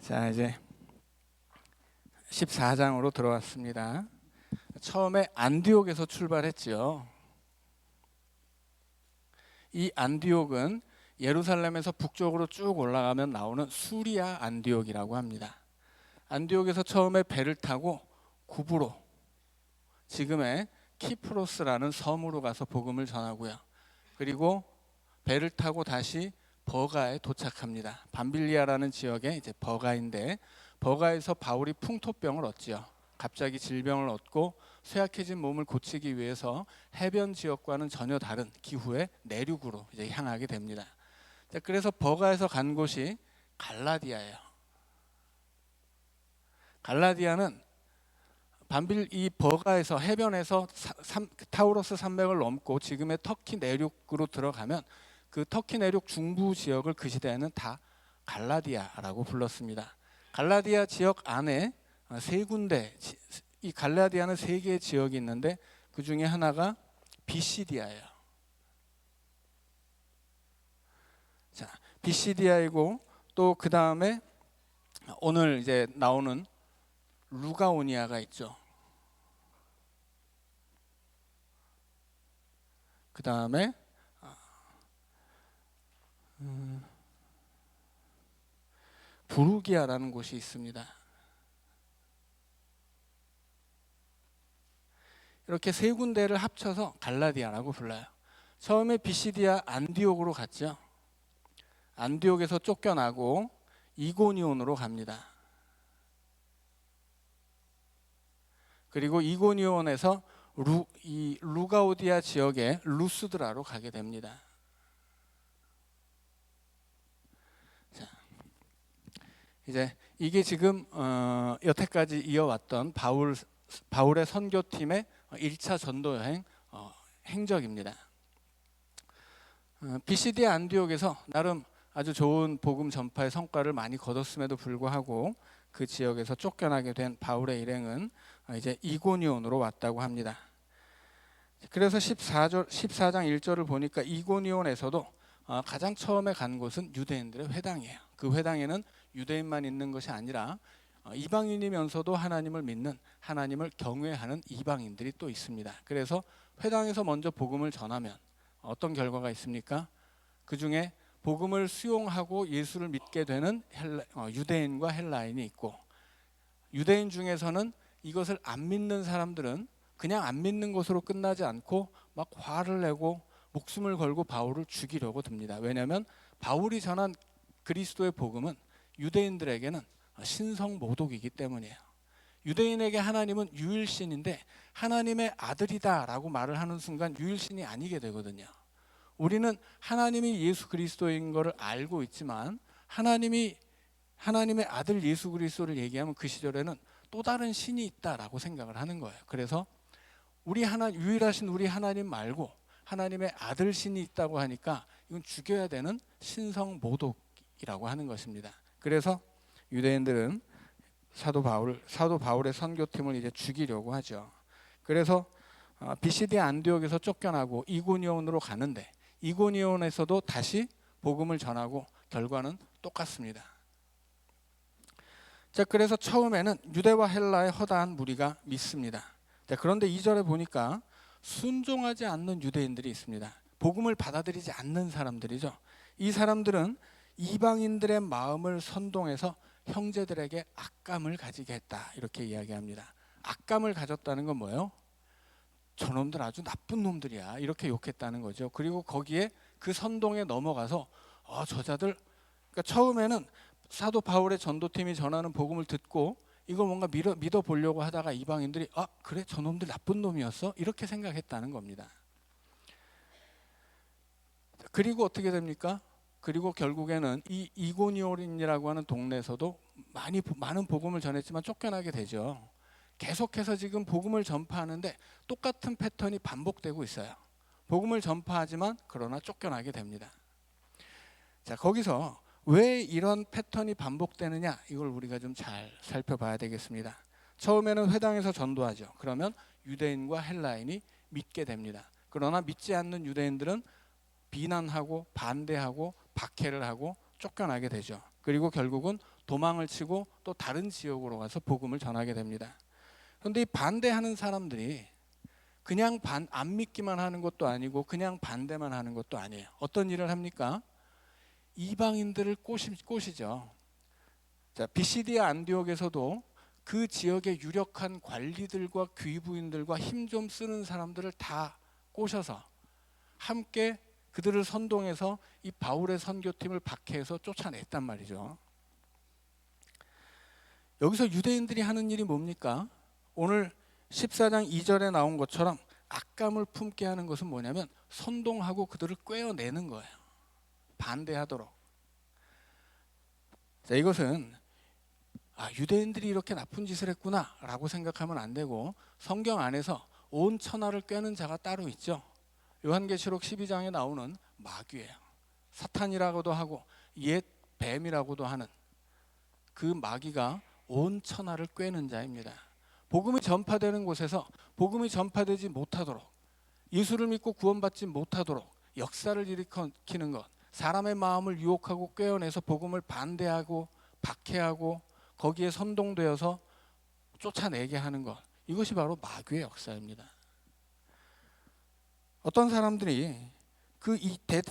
자, 이제 14장으로 들어왔습니다. 처음에 안디옥에서 출발했지요. 이 안디옥은 예루살렘에서 북쪽으로 쭉 올라가면 나오는 수리아 안디옥이라고 합니다. 안디옥에서 처음에 배를 타고 구브로, 지금의 키프로스라는 섬으로 가서 복음을 전하고요. 그리고 배를 타고 다시 버가에 도착합니다. 밤빌리아라는 지역에 이제 버가인데, 버가에서 바울이 풍토병을 얻지요. 갑자기 질병을 얻고 쇠약해진 몸을 고치기 위해서 해변 지역과는 전혀 다른 기후의 내륙으로 이제 향하게 됩니다. 그래서 버가에서 간 곳이 갈라디아예요. 갈라디아는 이 버가에서 해변에서 타우로스 산맥을 넘고 지금의 터키 내륙으로 들어가면 그 터키 내륙 중부 지역을 그 시대에는 다 갈라디아라고 불렀습니다. 갈라디아 지역 안에 세 군데, 이 갈라디아는 세 개의 지역이 있는데 그 중에 하나가 비시디아예요. 자, 비시디아이고 또 그 다음에 오늘 이제 나오는 루가오니아가 있죠. 그 다음에 부르기아라는 곳이 있습니다. 이렇게 세 군데를 합쳐서 갈라디아라고 불러요. 처음에 비시디아 안디옥으로 갔죠. 안디옥에서 쫓겨나고 이고니온으로 갑니다. 그리고 이고니온에서 루가오디아 지역의 루스드라로 가게 됩니다. 자, 이제 이게 지금 여태까지 이어왔던 바울의 선교팀의 1차 전도 여행 행적입니다. 비시디아 안디옥에서 나름 아주 좋은 복음 전파의 성과를 많이 거뒀음에도 불구하고 그 지역에서 쫓겨나게 된 바울의 일행은 이제 이고니온으로 왔다고 합니다. 그래서 14장 1절을 보니까 이고니온에서도 가장 처음에 간 곳은 유대인들의 회당이에요. 그 회당에는 유대인만 있는 것이 아니라 이방인이면서도 하나님을 믿는, 하나님을 경외하는 이방인들이 또 있습니다. 그래서 회당에서 먼저 복음을 전하면 어떤 결과가 있습니까? 그 중에 복음을 수용하고 예수를 믿게 되는 유대인과 헬라인이 있고, 유대인 중에서는 이것을 안 믿는 사람들은 그냥 안 믿는 것으로 끝나지 않고 막 화를 내고 목숨을 걸고 바울을 죽이려고 듭니다. 왜냐하면 바울이 전한 그리스도의 복음은 유대인들에게는 신성모독이기 때문이에요. 유대인에게 하나님은 유일신인데 하나님의 아들이다라고 말을 하는 순간 유일신이 아니게 되거든요. 우리는 하나님이 예수 그리스도인 것을 알고 있지만 하나님의 아들 예수 그리스도를 얘기하면 그 시절에는 또 다른 신이 있다라고 생각을 하는 거예요. 그래서 유일하신 우리 하나님 말고 하나님의 아들 신이 있다고 하니까 이건 죽여야 되는 신성모독이라고 하는 것입니다. 그래서 유대인들은 사도 바울의 선교팀을 이제 죽이려고 하죠. 그래서 비시디아 안디옥에서 쫓겨나고 이고니온으로 가는데 이고니온에서도 다시 복음을 전하고 결과는 똑같습니다. 자, 그래서 처음에는 유대와 헬라의 허다한 무리가 믿습니다. 자, 그런데 2절에 보니까 순종하지 않는 유대인들이 있습니다. 복음을 받아들이지 않는 사람들이죠. 이 사람들은 이방인들의 마음을 선동해서 형제들에게 악감을 가지게 했다, 이렇게 이야기합니다. 악감을 가졌다는 건 뭐예요? 저놈들 아주 나쁜 놈들이야, 이렇게 욕했다는 거죠. 그리고 거기에 그 선동에 넘어가서 저자들, 그러니까 처음에는 사도 바울의 전도팀이 전하는 복음을 듣고 이걸 뭔가 믿어보려고 하다가 이방인들이 그래, 저놈들 나쁜 놈이었어, 이렇게 생각했다는 겁니다. 그리고 어떻게 됩니까? 그리고 결국에는 이 이고니온이라고 하는 동네에서도 많은 복음을 전했지만 쫓겨나게 되죠. 계속해서 지금 복음을 전파하는데 똑같은 패턴이 반복되고 있어요. 복음을 전파하지만 그러나 쫓겨나게 됩니다. 자, 거기서 왜 이런 패턴이 반복되느냐, 이걸 우리가 좀 잘 살펴봐야 되겠습니다. 처음에는 회당에서 전도하죠. 그러면 유대인과 헬라인이 믿게 됩니다. 그러나 믿지 않는 유대인들은 비난하고 반대하고 박해를 하고 쫓겨나게 되죠. 그리고 결국은 도망을 치고 또 다른 지역으로 가서 복음을 전하게 됩니다. 그런데 이 반대하는 사람들이 그냥 안 믿기만 하는 것도 아니고 그냥 반대만 하는 것도 아니에요. 어떤 일을 합니까? 이방인들을 꼬시죠. 자, 비시디아 안디옥에서도 그 지역의 유력한 관리들과 귀부인들과 힘 좀 쓰는 사람들을 다 꼬셔서 함께 그들을 선동해서 이 바울의 선교팀을 박해해서 쫓아냈단 말이죠. 여기서 유대인들이 하는 일이 뭡니까? 오늘 14장 2절에 나온 것처럼 악감을 품게 하는 것은 뭐냐면 선동하고 그들을 꿰어내는 거예요. 반대하도록. 자, 이것은 유대인들이 이렇게 나쁜 짓을 했구나 라고 생각하면 안 되고, 성경 안에서 온 천하를 꿰는 자가 따로 있죠. 요한계시록 12장에 나오는 마귀예요. 사탄이라고도 하고 옛 뱀이라고도 하는 그 마귀가 온 천하를 꿰는 자입니다. 복음이 전파되는 곳에서 복음이 전파되지 못하도록, 예수를 믿고 구원받지 못하도록 역사를 일으키는 것, 사람의 마음을 유혹하고 꿰어내서 복음을 반대하고 박해하고 거기에 선동되어서 쫓아내게 하는 것, 이것이 바로 마귀의 역사입니다. 어떤 사람들이 그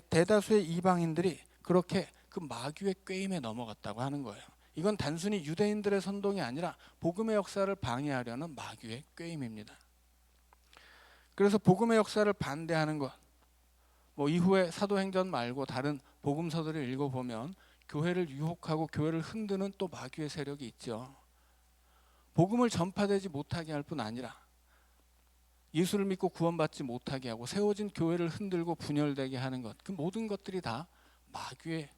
대다수의 이방인들이 그렇게 그 마귀의 꾀임에 넘어갔다고 하는 거예요. 이건 단순히 유대인들의 선동이 아니라 복음의 역사를 방해하려는 마귀의 꾀임입니다. 그래서 복음의 역사를 반대하는 것, 이후에 사도행전 말고 다른 복음서들을 읽어보면 교회를 유혹하고 교회를 흔드는 또 마귀의 세력이 있죠. 복음을 전파되지 못하게 할 뿐 아니라 예수를 믿고 구원받지 못하게 하고 세워진 교회를 흔들고 분열되게 하는 것, 그 모든 것들이 다 마귀의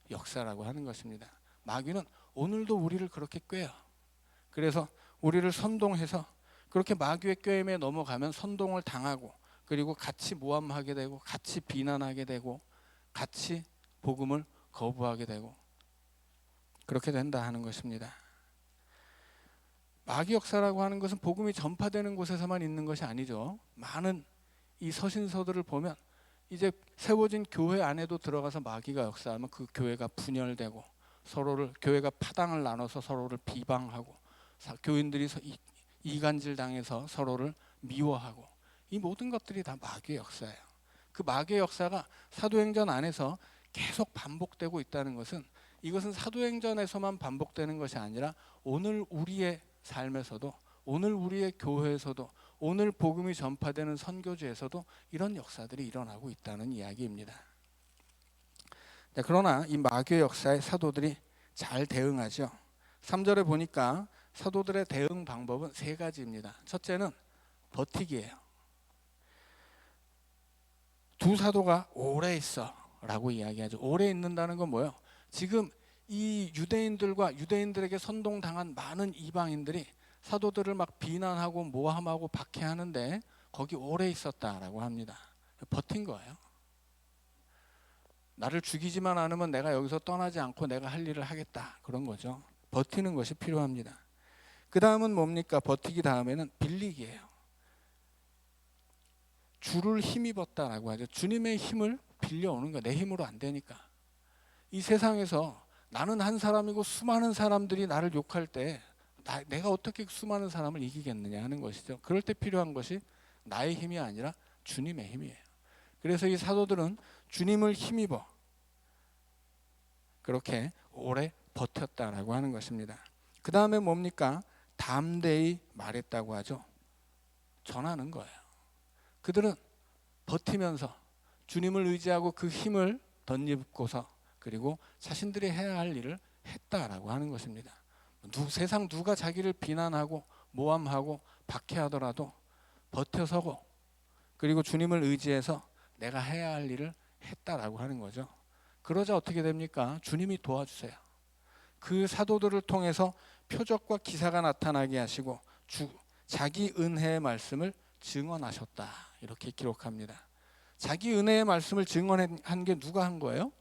역사라고 하는 것입니다. 마귀는 오늘도 우리를 그렇게 꾀요. 그래서 우리를 선동해서 그렇게 마귀의 꾀임에 넘어가면 선동을 당하고, 그리고 같이 모함하게 되고 같이 비난하게 되고 같이 복음을 거부하게 되고 그렇게 된다 하는 것입니다. 마귀 역사라고 하는 것은 복음이 전파되는 곳에서만 있는 것이 아니죠. 많은 이 서신서들을 보면 이제 세워진 교회 안에도 들어가서 마귀가 역사하면 그 교회가 분열되고 교회가 파당을 나눠서 서로를 비방하고 교인들이 이간질 당해서 서로를 미워하고, 이 모든 것들이 다 마귀의 역사예요. 그 마귀의 역사가 사도행전 안에서 계속 반복되고 있다는 것은, 이것은 사도행전에서만 반복되는 것이 아니라 오늘 우리의 삶에서도, 오늘 우리의 교회에서도, 오늘 복음이 전파되는 선교지에서도 이런 역사들이 일어나고 있다는 이야기입니다. 그러나 이 마귀의 역사에 사도들이 잘 대응하죠. 3절에 보니까 사도들의 대응 방법은 세 가지입니다. 첫째는 버티기예요. 두 사도가 오래 있어 라고 이야기하죠. 오래 있는다는 건 뭐예요? 지금 이 유대인들에게 선동당한 많은 이방인들이 사도들을 막 비난하고 모함하고 박해하는데 거기 오래 있었다라고 합니다. 버틴 거예요. 나를 죽이지만 않으면 내가 여기서 떠나지 않고 내가 할 일을 하겠다, 그런 거죠. 버티는 것이 필요합니다. 그 다음은 뭡니까? 버티기 다음에는 빌리기예요. 주를 힘입었다라고 하죠. 주님의 힘을 빌려오는 거야. 내 힘으로 안 되니까. 이 세상에서 나는 한 사람이고 수많은 사람들이 나를 욕할 때 내가 어떻게 수많은 사람을 이기겠느냐 하는 것이죠. 그럴 때 필요한 것이 나의 힘이 아니라 주님의 힘이에요. 그래서 이 사도들은 주님을 힘입어 그렇게 오래 버텼다라고 하는 것입니다. 그 다음에 뭡니까? 담대히 말했다고 하죠. 전하는 거예요. 그들은 버티면서 주님을 의지하고 그 힘을 덧입고서 그리고 자신들이 해야 할 일을 했다라고 하는 것입니다. 세상 누가 자기를 비난하고 모함하고 박해하더라도 버텨서고, 그리고 주님을 의지해서 내가 해야 할 일을 했다라고 하는 거죠. 그러자 어떻게 됩니까? 주님이 도와주세요. 그 사도들을 통해서 표적과 기사가 나타나게 하시고 자기 은혜의 말씀을 증언하셨다, 이렇게 기록합니다. 자기 은혜의 말씀을 증언한 게 누가 한 거예요?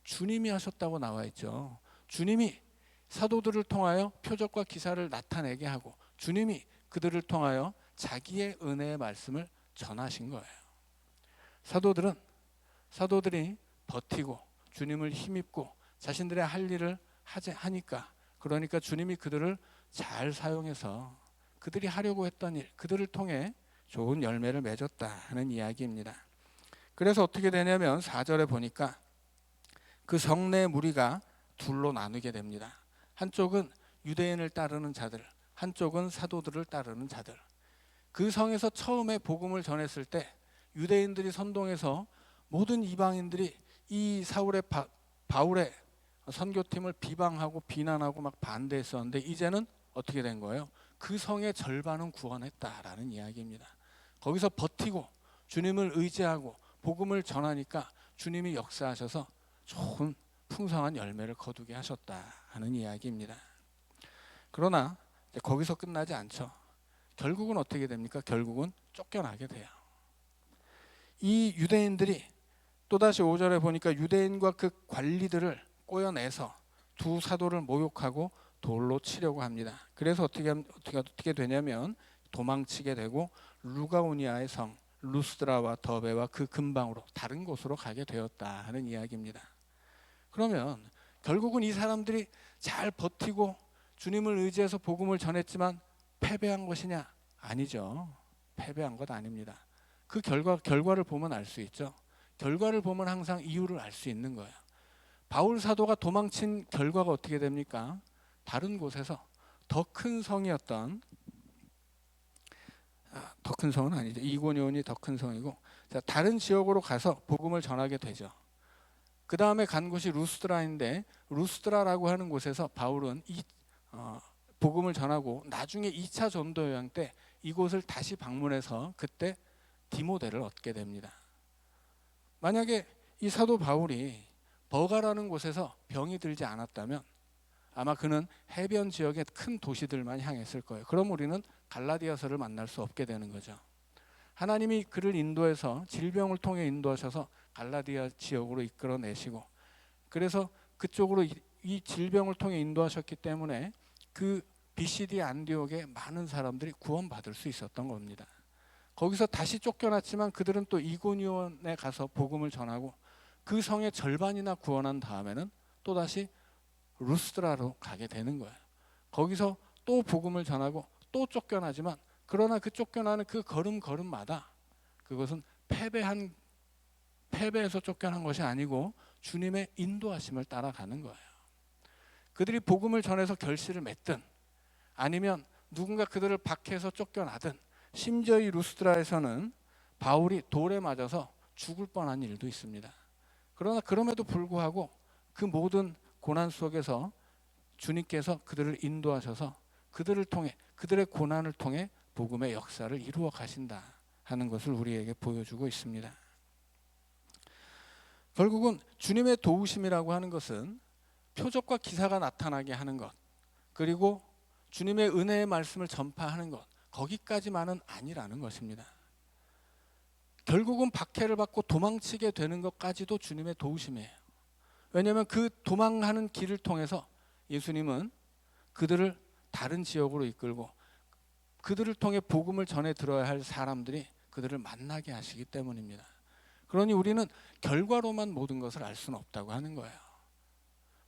주님이 하셨다고 나와 있죠. 주님이 사도들을 통하여 표적과 기사를 나타내게 하고 주님이 그들을 통하여 자기의 은혜의 말씀을 전하신 거예요. 사도들이 버티고 주님을 힘입고 자신들의 할 일을 하니까, 그러니까 주님이 그들을 잘 사용해서 그들이 하려고 했던 일, 그들을 통해 좋은 열매를 맺었다 하는 이야기입니다. 그래서 어떻게 되냐면 4절에 보니까 그 성내 무리가 둘로 나누게 됩니다. 한쪽은 유대인을 따르는 자들, 한쪽은 사도들을 따르는 자들. 그 성에서 처음에 복음을 전했을 때 유대인들이 선동해서 모든 이방인들이 이 바울의 선교팀을 비방하고 비난하고 막 반대했었는데, 이제는 어떻게 된 거예요? 그 성의 절반은 구원했다라는 이야기입니다. 거기서 버티고 주님을 의지하고 복음을 전하니까 주님이 역사하셔서 좋은 풍성한 열매를 거두게 하셨다 하는 이야기입니다. 그러나 거기서 끝나지 않죠. 결국은 어떻게 됩니까? 결국은 쫓겨나게 돼요. 이 유대인들이 또다시 5절에 보니까 유대인과 그 관리들을 꼬여내서 두 사도를 모욕하고 돌로 치려고 합니다. 그래서 어떻게 되냐면 도망치게 되고 루가오니아의 성 루스드라와 더베와 그 근방으로 다른 곳으로 가게 되었다 하는 이야기입니다. 그러면 결국은 이 사람들이 잘 버티고 주님을 의지해서 복음을 전했지만 패배한 것이냐? 아니죠. 패배한 것 아닙니다. 그 결과를 보면 알 수 있죠. 결과를 보면 항상 이유를 알 수 있는 거예요. 바울 사도가 도망친 결과가 어떻게 됩니까? 다른 곳에서 더 큰 성이었던, 더 큰 성은 아니죠. 이고니온이 더 큰 성이고, 다른 지역으로 가서 복음을 전하게 되죠. 그 다음에 간 곳이 루스드라인데, 루스드라라고 하는 곳에서 바울은 복음을 전하고 나중에 2차 전도 여행 때 이곳을 다시 방문해서 그때 디모데를 얻게 됩니다. 만약에 이 사도 바울이 버가라는 곳에서 병이 들지 않았다면 아마 그는 해변 지역의 큰 도시들만 향했을 거예요. 그럼 우리는 갈라디아서를 만날 수 없게 되는 거죠. 하나님이 그를 인도해서 질병을 통해 인도하셔서 갈라디아 지역으로 이끌어내시고, 그래서 그쪽으로 이 질병을 통해 인도하셨기 때문에 그 BCD 안디옥에 많은 사람들이 구원받을 수 있었던 겁니다. 거기서 다시 쫓겨났지만 그들은 또 이고니온에 가서 복음을 전하고 그 성의 절반이나 구원한 다음에는 또다시 루스드라로 가게 되는 거예요. 거기서 또 복음을 전하고 또 쫓겨나지만, 그러나 그 쫓겨나는 그 걸음걸음마다 그것은 패배해서 쫓겨난 것이 아니고 주님의 인도하심을 따라가는 거예요. 그들이 복음을 전해서 결실을 맺든 아니면 누군가 그들을 박해해서 쫓겨나든, 심지어 이 루스드라에서는 바울이 돌에 맞아서 죽을 뻔한 일도 있습니다. 그러나 그럼에도 불구하고 그 모든 고난 속에서 주님께서 그들을 인도하셔서 그들을 통해, 그들의 고난을 통해 복음의 역사를 이루어 가신다 하는 것을 우리에게 보여주고 있습니다. 결국은 주님의 도우심이라고 하는 것은 표적과 기사가 나타나게 하는 것, 그리고 주님의 은혜의 말씀을 전파하는 것, 거기까지만은 아니라는 것입니다. 결국은 박해를 받고 도망치게 되는 것까지도 주님의 도우심이에요. 왜냐하면 그 도망하는 길을 통해서 예수님은 그들을 다른 지역으로 이끌고 그들을 통해 복음을 전해 들어야 할 사람들이 그들을 만나게 하시기 때문입니다. 그러니 우리는 결과로만 모든 것을 알 수는 없다고 하는 거예요.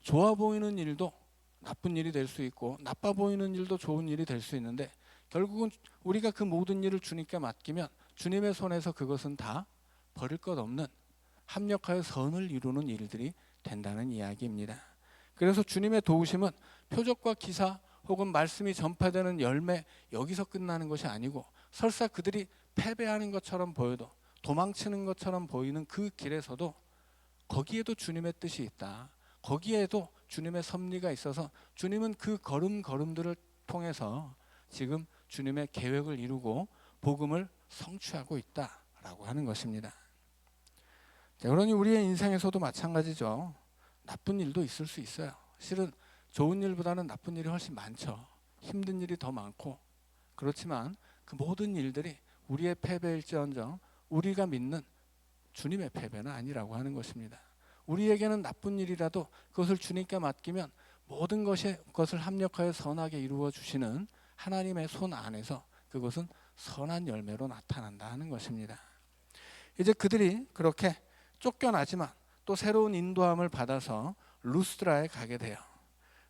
좋아 보이는 일도 나쁜 일이 될 수 있고 나빠 보이는 일도 좋은 일이 될 수 있는데, 결국은 우리가 그 모든 일을 주님께 맡기면 주님의 손에서 그것은 다 버릴 것 없는 합력하여 선을 이루는 일들이 된다는 이야기입니다. 그래서 주님의 도우심은 표적과 기사 혹은 말씀이 전파되는 열매, 여기서 끝나는 것이 아니고, 설사 그들이 패배하는 것처럼 보여도, 도망치는 것처럼 보이는 그 길에서도 거기에도 주님의 뜻이 있다. 거기에도 주님의 섭리가 있어서 주님은 그 걸음걸음들을 통해서 지금 주님의 계획을 이루고 복음을 성취하고 있다라고 하는 것입니다. 그러니 우리의 인생에서도 마찬가지죠. 나쁜 일도 있을 수 있어요. 실은 좋은 일보다는 나쁜 일이 훨씬 많죠. 힘든 일이 더 많고. 그렇지만 그 모든 일들이 우리의 패배일지언정 우리가 믿는 주님의 패배는 아니라고 하는 것입니다. 우리에게는 나쁜 일이라도 그것을 주님께 맡기면 모든 것을 합력하여 선하게 이루어 주시는 하나님의 손 안에서 그것은 선한 열매로 나타난다 하는 것입니다. 이제 그들이 그렇게 쫓겨나지만 또 새로운 인도함을 받아서 루스드라에 가게 돼요.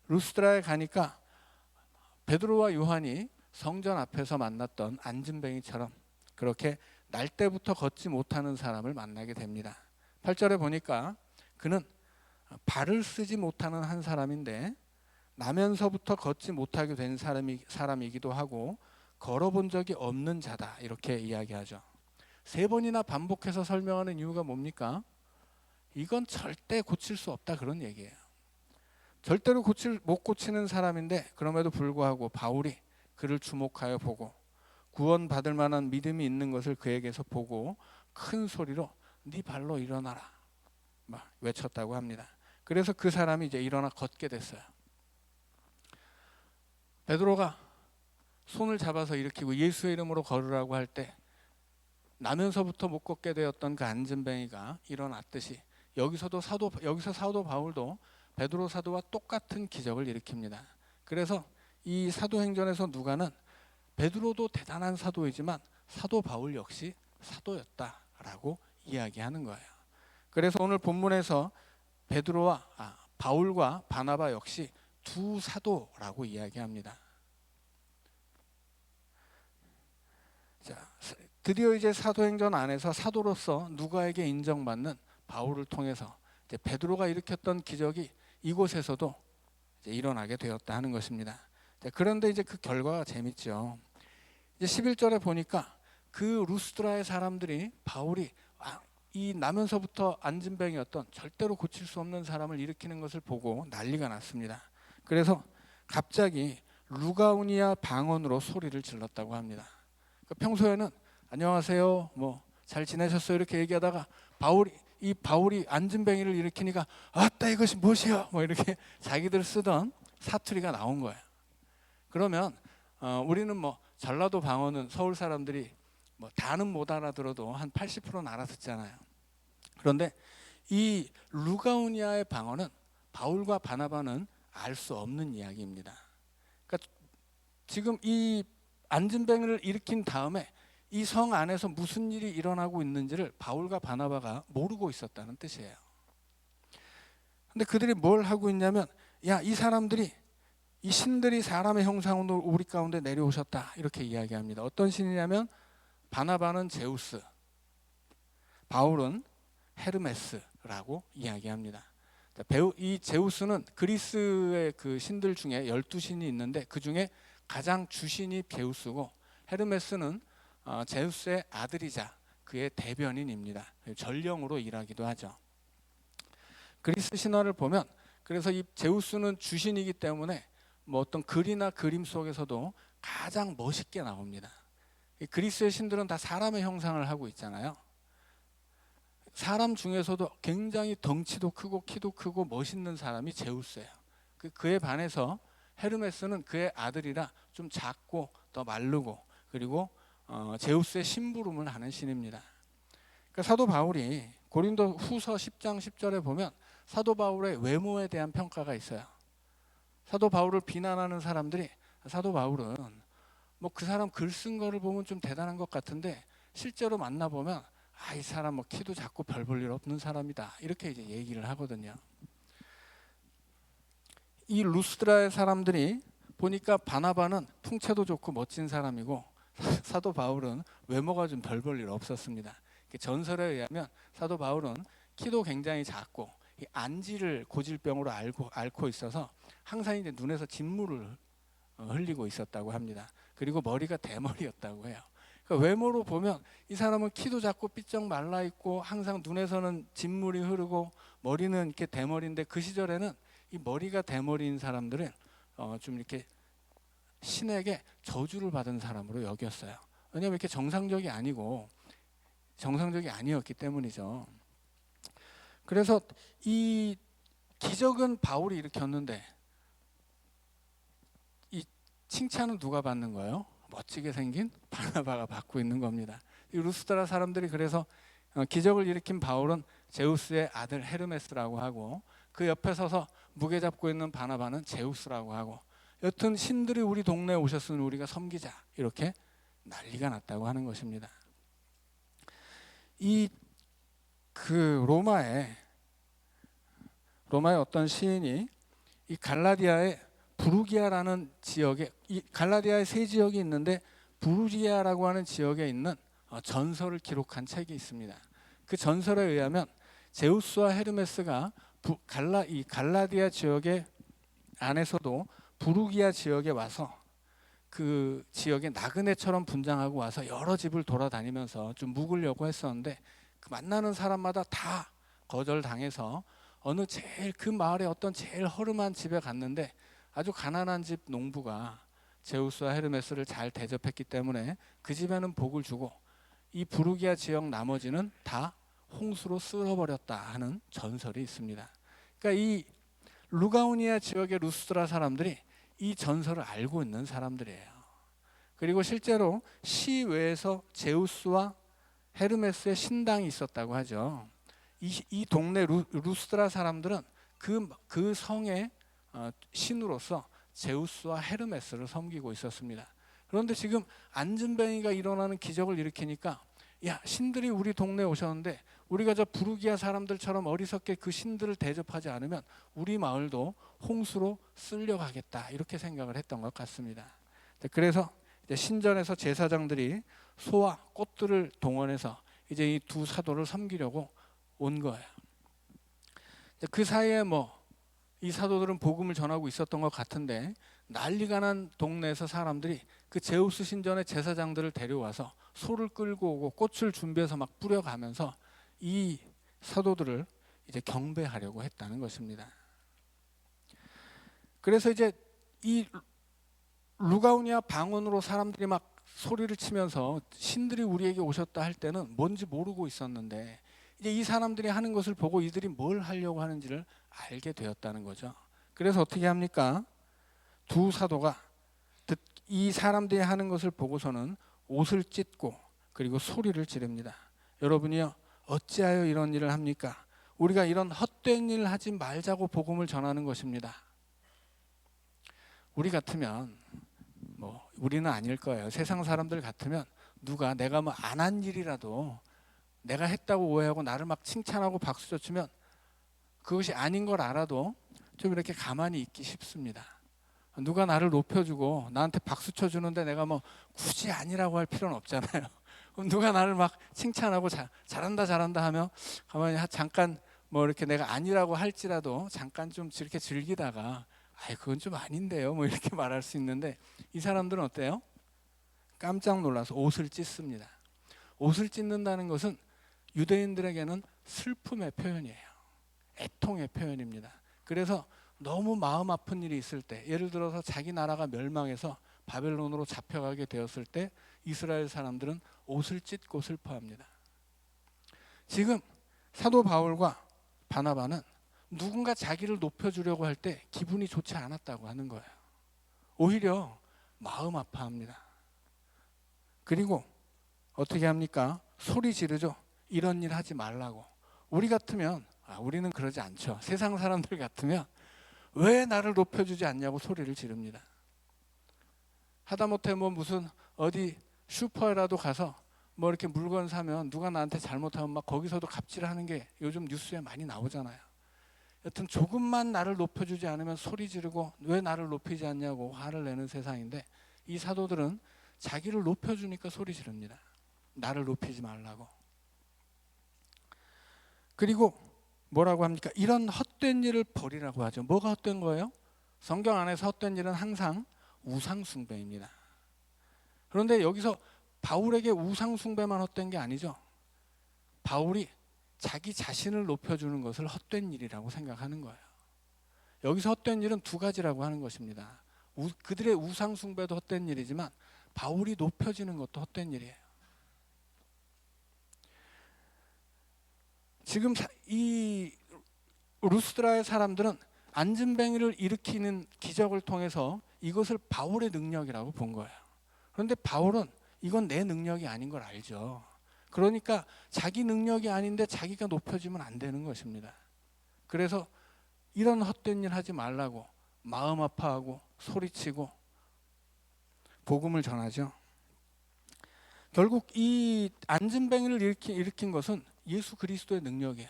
루스드라에 가니까 베드로와 요한이 성전 앞에서 만났던 안진뱅이처럼 그렇게 날 때부터 걷지 못하는 사람을 만나게 됩니다. 8절에 보니까 그는 발을 쓰지 못하는 한 사람인데 나면서부터 걷지 못하게 된 사람이기도 하고 걸어본 적이 없는 자다, 이렇게 이야기하죠. 3번이나 반복해서 설명하는 이유가 뭡니까? 이건 절대 고칠 수 없다, 그런 얘기예요. 절대로 못 고치는 사람인데 그럼에도 불구하고 바울이 그를 주목하여 보고 구원받을 만한 믿음이 있는 것을 그에게서 보고 큰 소리로 네 발로 일어나라 막 외쳤다고 합니다. 그래서 그 사람이 이제 일어나 걷게 됐어요. 베드로가 손을 잡아서 일으키고 예수의 이름으로 걸으라고 할 때 나면서부터 못 걷게 되었던 그 안진뱅이가 일어났듯이 여기서 사도 바울도 베드로 사도와 똑같은 기적을 일으킵니다. 그래서 이 사도행전에서 누가는 베드로도 대단한 사도이지만 사도 바울 역시 사도였다라고 이야기하는 거예요. 그래서 오늘 본문에서 바울과 바나바 역시 두 사도라고 이야기합니다. 자, 드디어 이제 사도행전 안에서 사도로서 누가에게 인정받는 바울을 통해서 이제 베드로가 일으켰던 기적이 이곳에서도 이제 일어나게 되었다 하는 것입니다. 그런데 이제 그 결과가 재밌죠. 이제 11절에 보니까 그 루스드라의 사람들이 바울이 이 나면서부터 안진뱅이였던 절대로 고칠 수 없는 사람을 일으키는 것을 보고 난리가 났습니다. 그래서 갑자기 루가우니아 방언으로 소리를 질렀다고 합니다. 그러니까 평소에는 안녕하세요, 뭐 잘 지내셨어요 이렇게 얘기하다가 바울이 안진뱅이를 일으키니까 아따 이것이 무엇이야 뭐 이렇게 자기들 쓰던 사투리가 나온 거예요. 그러면 우리는 뭐 전라도 방언은 서울 사람들이 뭐 다는 못 알아들어도 한 80%는 알아듣잖아요. 그런데 이 루가우니아의 방언은 바울과 바나바는 알 수 없는 이야기입니다. 그러니까 지금 이 안진뱅이를 일으킨 다음에 이 성 안에서 무슨 일이 일어나고 있는지를 바울과 바나바가 모르고 있었다는 뜻이에요. 근데 그들이 뭘 하고 있냐면 이 사람들이 이 신들이 사람의 형상으로 우리 가운데 내려오셨다 이렇게 이야기합니다. 어떤 신이냐면 바나바는 제우스, 바울은 헤르메스라고 이야기합니다. 이 제우스는 그리스의 그 신들 중에 12신이 있는데 그 중에 가장 주신이 제우스고 헤르메스는 제우스의 아들이자 그의 대변인입니다. 전령으로 일하기도 하죠. 그리스 신화를 보면 그래서 이 제우스는 주신이기 때문에 뭐 어떤 글이나 그림 속에서도 가장 멋있게 나옵니다. 그리스의 신들은 다 사람의 형상을 하고 있잖아요. 사람 중에서도 굉장히 덩치도 크고 키도 크고 멋있는 사람이 제우스예요. 그에 반해서 헤르메스는 그의 아들이라 좀 작고 더 마르고 그리고 제우스의 심부름을 하는 신입니다. 그러니까 사도 바울이 고린도 후서 10장 10절에 보면 사도 바울의 외모에 대한 평가가 있어요. 사도 바울을 비난하는 사람들이 사도 바울은 뭐 그 사람 글 쓴 거를 보면 좀 대단한 것 같은데 실제로 만나보면 이 사람 뭐 키도 작고 별 볼 일 없는 사람이다 이렇게 이제 얘기를 하거든요. 이 루스드라의 사람들이 보니까 바나바는 풍채도 좋고 멋진 사람이고 사도 바울은 외모가 좀 별 볼 일 없었습니다. 전설에 의하면 사도 바울은 키도 굉장히 작고 안지를 고질병으로 앓고 있어서 항상 이제 눈에서 진물을 흘리고 있었다고 합니다. 그리고 머리가 대머리였다고 해요. 그러니까 외모로 보면 이 사람은 키도 작고 삐쩍 말라 있고 항상 눈에서는 진물이 흐르고 머리는 이렇게 대머리인데 그 시절에는 이 머리가 대머리인 사람들은 좀 이렇게 신에게 저주를 받은 사람으로 여겼어요. 왜냐하면 이렇게 정상적이 아니었기 때문이죠. 그래서 이 기적은 바울이 일으켰는데 이 칭찬은 누가 받는 거예요? 멋지게 생긴 바나바가 받고 있는 겁니다. 이 루스드라 사람들이 그래서 기적을 일으킨 바울은 제우스의 아들 헤르메스라고 하고 그 옆에 서서 무게 잡고 있는 바나바는 제우스라고 하고 여튼 신들이 우리 동네에 오셨으니 우리가 섬기자 이렇게 난리가 났다고 하는 것입니다. 이 그 로마의 어떤 시인이 이 갈라디아의 부르기아라는 지역에, 이 갈라디아의 세 지역이 있는데 부르기아라고 하는 지역에 있는 전설을 기록한 책이 있습니다. 그 전설에 의하면 제우스와 헤르메스가 이 갈라디아 지역의 안에서도 부르기아 지역에 와서 그 지역에 나그네처럼 분장하고 와서 여러 집을 돌아다니면서 좀 묵으려고 했었는데 그 만나는 사람마다 다 거절당해서 어느 제일 그 마을의 어떤 제일 허름한 집에 갔는데 아주 가난한 집 농부가 제우스와 헤르메스를 잘 대접했기 때문에 그 집에는 복을 주고 이 부르기아 지역 나머지는 다 홍수로 쓸어버렸다 하는 전설이 있습니다. 그러니까 이 루가우니아 지역의 루스드라 사람들이 이 전설을 알고 있는 사람들이에요. 그리고 실제로 시외에서 제우스와 헤르메스의 신당이 있었다고 하죠. 이 동네 루스드라 사람들은 그 성의 신으로서 제우스와 헤르메스를 섬기고 있었습니다. 그런데 지금 안진뱅이가 일어나는 기적을 일으키니까 야, 신들이 우리 동네에 오셨는데 우리가 저 부르기아 사람들처럼 어리석게 그 신들을 대접하지 않으면 우리 마을도 홍수로 쓸려가겠다 이렇게 생각을 했던 것 같습니다. 그래서 이제 신전에서 제사장들이 소와 꽃들을 동원해서 이제 이 두 사도를 섬기려고 온 거예요. 그 사이에 이 사도들은 복음을 전하고 있었던 것 같은데 난리가 난 동네에서 사람들이 그 제우스 신전의 제사장들을 데려와서 소를 끌고 오고 꽃을 준비해서 막 뿌려가면서 이 사도들을 이제 경배하려고 했다는 것입니다. 그래서 이제 이 루가우니아 방언으로 사람들이 막 소리를 치면서 신들이 우리에게 오셨다 할 때는 뭔지 모르고 있었는데 이제 이 사람들이 하는 것을 보고 이들이 뭘 하려고 하는지를 알게 되었다는 거죠. 그래서 어떻게 합니까? 두 사도가 이 사람들이 하는 것을 보고서는 옷을 찢고 그리고 소리를 지릅니다. 여러분이요, 어찌하여 이런 일을 합니까? 우리가 이런 헛된 일을 하지 말자고 복음을 전하는 것입니다. 우리 같으면 우리는 아닐 거예요. 세상 사람들 같으면 누가 내가 안 한 일이라도 내가 했다고 오해하고 나를 막 칭찬하고 박수쳐 주면 그것이 아닌 걸 알아도 좀 이렇게 가만히 있기 쉽습니다. 누가 나를 높여주고 나한테 박수 쳐주는데 내가 굳이 아니라고 할 필요는 없잖아요. 누가 나를 막 칭찬하고 잘한다 하면 가만히 잠깐 이렇게 내가 아니라고 할지라도 잠깐 좀 이렇게 즐기다가 그건 좀 아닌데요 이렇게 말할 수 있는데 이 사람들은 어때요? 깜짝 놀라서 옷을 찢습니다. 옷을 찢는다는 것은 유대인들에게는 슬픔의 표현이에요. 애통의 표현입니다. 그래서 너무 마음 아픈 일이 있을 때, 예를 들어서 자기 나라가 멸망해서 바벨론으로 잡혀가게 되었을 때 이스라엘 사람들은 옷을 찢고 슬퍼합니다. 지금 사도 바울과 바나바는 누군가 자기를 높여주려고 할 때 기분이 좋지 않았다고 하는 거예요. 오히려 마음 아파합니다. 그리고 어떻게 합니까? 소리 지르죠. 이런 일 하지 말라고. 우리 같으면 우리는 그러지 않죠. 세상 사람들 같으면 왜 나를 높여주지 않냐고 소리를 지릅니다. 하다못해 무슨 어디 슈퍼에라도 가서 이렇게 물건 사면 누가 나한테 잘못하면 막 거기서도 갑질하는 게 요즘 뉴스에 많이 나오잖아요. 여튼 조금만 나를 높여주지 않으면 소리 지르고 왜 나를 높이지 않냐고 화를 내는 세상인데 이 사도들은 자기를 높여주니까 소리 지릅니다. 나를 높이지 말라고. 그리고 뭐라고 합니까? 이런 헛된 일을 버리라고 하죠. 뭐가 헛된 거예요? 성경 안에서 헛된 일은 항상 우상 숭배입니다. 그런데 여기서 바울에게 우상 숭배만 헛된 게 아니죠. 바울이 자기 자신을 높여주는 것을 헛된 일이라고 생각하는 거예요. 여기서 헛된 일은 두 가지라고 하는 것입니다. 그들의 우상 숭배도 헛된 일이지만 바울이 높여지는 것도 헛된 일이에요. 지금 이 루스드라의 사람들은 안진뱅이를 일으키는 기적을 통해서 이것을 바울의 능력이라고 본 거예요. 그런데 바울은 이건 내 능력이 아닌 걸 알죠. 그러니까 자기 능력이 아닌데 자기가 높여지면 안 되는 것입니다. 그래서 이런 헛된 일 하지 말라고 마음 아파하고 소리치고 복음을 전하죠. 결국 이 안진뱅이를 일으킨 것은 예수 그리스도의 능력이에요.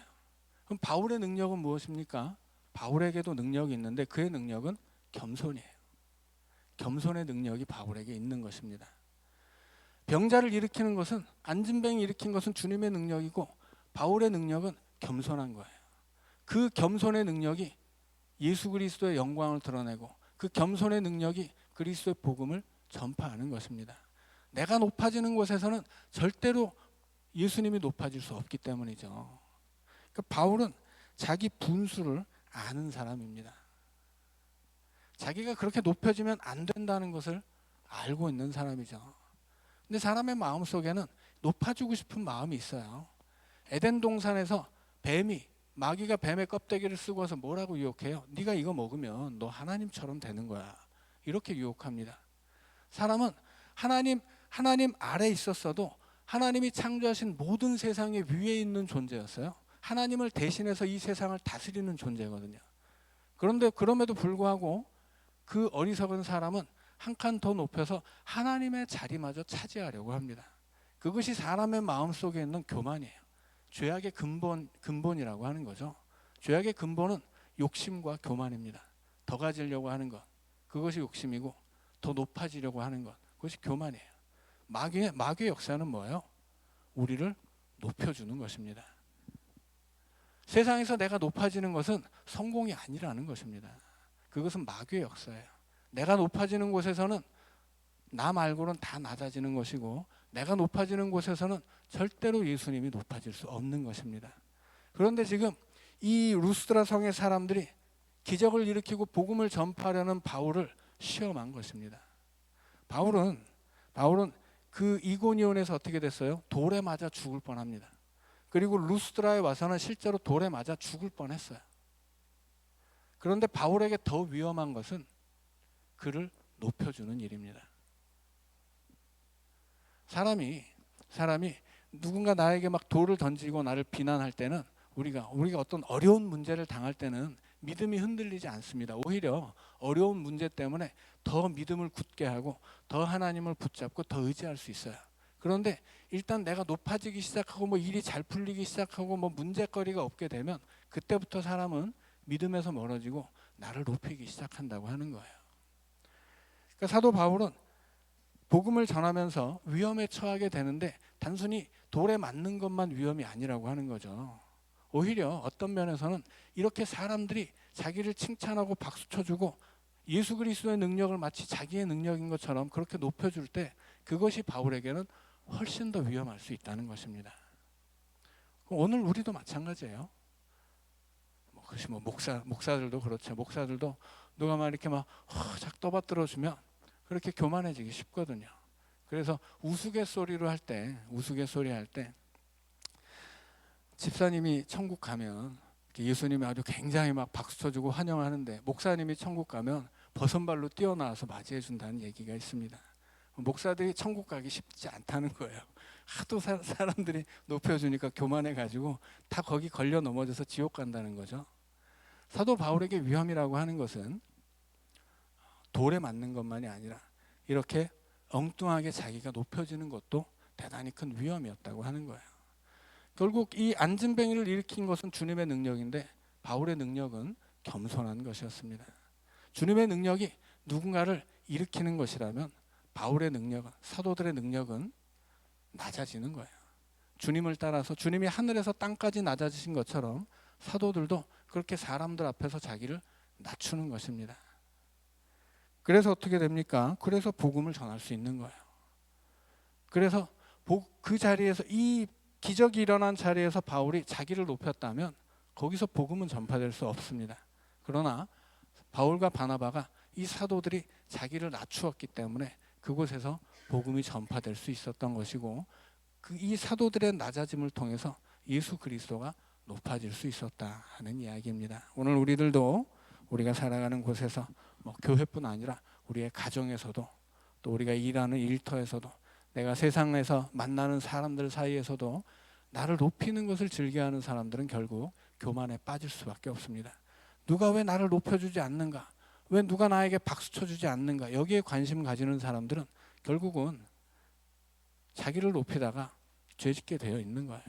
그럼 바울의 능력은 무엇입니까? 바울에게도 능력이 있는데 그의 능력은 겸손이에요. 겸손의 능력이 바울에게 있는 것입니다. 병자를 일으키는 것은, 안진뱅이 일으킨 것은 주님의 능력이고 바울의 능력은 겸손한 거예요. 그 겸손의 능력이 예수 그리스도의 영광을 드러내고 그 겸손의 능력이 그리스도의 복음을 전파하는 것입니다. 내가 높아지는 곳에서는 절대로 예수님이 높아질 수 없기 때문이죠. 그러니까 바울은 자기 분수를 아는 사람입니다. 자기가 그렇게 높여지면 안 된다는 것을 알고 있는 사람이죠. 근데 사람의 마음속에는 높아지고 싶은 마음이 있어요. 에덴 동산에서 마귀가 뱀의 껍데기를 쓰고 와서 뭐라고 유혹해요? 네가 이거 먹으면 너 하나님처럼 되는 거야. 이렇게 유혹합니다. 사람은 하나님 아래 있었어도 하나님이 창조하신 모든 세상의 위에 있는 존재였어요. 하나님을 대신해서 이 세상을 다스리는 존재거든요. 그런데 그럼에도 불구하고 그 어리석은 사람은 한 칸 더 높여서 하나님의 자리마저 차지하려고 합니다. 그것이 사람의 마음속에 있는 교만이에요. 죄악의 근본이라고 하는 거죠. 죄악의 근본은 욕심과 교만입니다. 더 가지려고 하는 것, 그것이 욕심이고 더 높아지려고 하는 것, 그것이 교만이에요. 마귀의 역사는 뭐예요? 우리를 높여주는 것입니다. 세상에서 내가 높아지는 것은 성공이 아니라는 것입니다. 그것은 마귀의 역사예요. 내가 높아지는 곳에서는 나 말고는 다 낮아지는 것이고 내가 높아지는 곳에서는 절대로 예수님이 높아질 수 없는 것입니다. 그런데 지금 이 루스드라 성의 사람들이 기적을 일으키고 복음을 전파하려는 바울을 시험한 것입니다. 바울은 그 이고니온에서 어떻게 됐어요? 돌에 맞아 죽을 뻔합니다. 그리고 루스드라에 와서는 실제로 돌에 맞아 죽을 뻔했어요. 그런데 바울에게 더 위험한 것은 그를 높여주는 일입니다. 사람이 누군가 나에게 막 돌을 던지고 나를 비난할 때는 우리가 어떤 어려운 문제를 당할 때는 믿음이 흔들리지 않습니다. 오히려 어려운 문제 때문에 더 믿음을 굳게 하고 더 하나님을 붙잡고 더 의지할 수 있어요. 그런데 일단 내가 높아지기 시작하고 뭐 일이 잘 풀리기 시작하고 뭐 문제거리가 없게 되면 그때부터 사람은 믿음에서 멀어지고 나를 높이기 시작한다고 하는 거예요. 그러니까 사도 바울은 복음을 전하면서 위험에 처하게 되는데 단순히 돌에 맞는 것만 위험이 아니라고 하는 거죠. 오히려 어떤 면에서는 이렇게 사람들이 자기를 칭찬하고 박수 쳐주고 예수 그리스도의 능력을 마치 자기의 능력인 것처럼 그렇게 높여줄 때 그것이 바울에게는 훨씬 더 위험할 수 있다는 것입니다. 오늘 우리도 마찬가지예요. 그것이 목사들도 그렇죠. 목사들도 누가 막 이렇게 막 착 떠받들어주면 그렇게 교만해지기 쉽거든요. 그래서 우스갯소리 할 때 집사님이 천국 가면 예수님이 아주 굉장히 막 박수 쳐주고 환영하는데 목사님이 천국 가면 버선발로 뛰어나와서 맞이해 준다는 얘기가 있습니다. 목사들이 천국 가기 쉽지 않다는 거예요. 하도 사람들이 높여주니까 교만해가지고 다 거기 걸려 넘어져서 지옥 간다는 거죠. 사도 바울에게 위험이라고 하는 것은 돌에 맞는 것만이 아니라 이렇게 엉뚱하게 자기가 높여지는 것도 대단히 큰 위험이었다고 하는 거예요. 결국 이 안진뱅이를 일으킨 것은 주님의 능력인데 바울의 능력은 겸손한 것이었습니다. 주님의 능력이 누군가를 일으키는 것이라면 바울의 능력은, 사도들의 능력은 낮아지는 거예요. 주님을 따라서 주님이 하늘에서 땅까지 낮아지신 것처럼 사도들도 그렇게 사람들 앞에서 자기를 낮추는 것입니다. 그래서 어떻게 됩니까? 그래서 복음을 전할 수 있는 거예요. 그래서 그 자리에서 이 기적이 일어난 자리에서 바울이 자기를 높였다면 거기서 복음은 전파될 수 없습니다. 그러나 바울과 바나바가 이 사도들이 자기를 낮추었기 때문에 그곳에서 복음이 전파될 수 있었던 것이고 이 사도들의 낮아짐을 통해서 예수 그리스도가 높아질 수 있었다 하는 이야기입니다. 오늘 우리들도 우리가 살아가는 곳에서 교회뿐 아니라 우리의 가정에서도 또 우리가 일하는 일터에서도 내가 세상에서 만나는 사람들 사이에서도 나를 높이는 것을 즐겨하는 사람들은 결국 교만에 빠질 수밖에 없습니다. 누가 왜 나를 높여주지 않는가? 왜 누가 나에게 박수 쳐주지 않는가? 여기에 관심 가지는 사람들은 결국은 자기를 높이다가 죄짓게 되어 있는 거예요.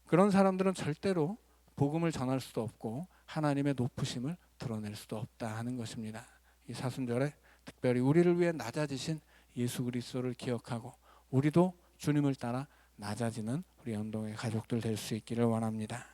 그런 사람들은 절대로 복음을 전할 수도 없고 하나님의 높으심을 드러낼 수도 없다 하는 것입니다. 이 사순절에 특별히 우리를 위해 낮아지신 예수 그리스도를 기억하고 우리도 주님을 따라 낮아지는 우리 연동의 가족들 될 수 있기를 원합니다.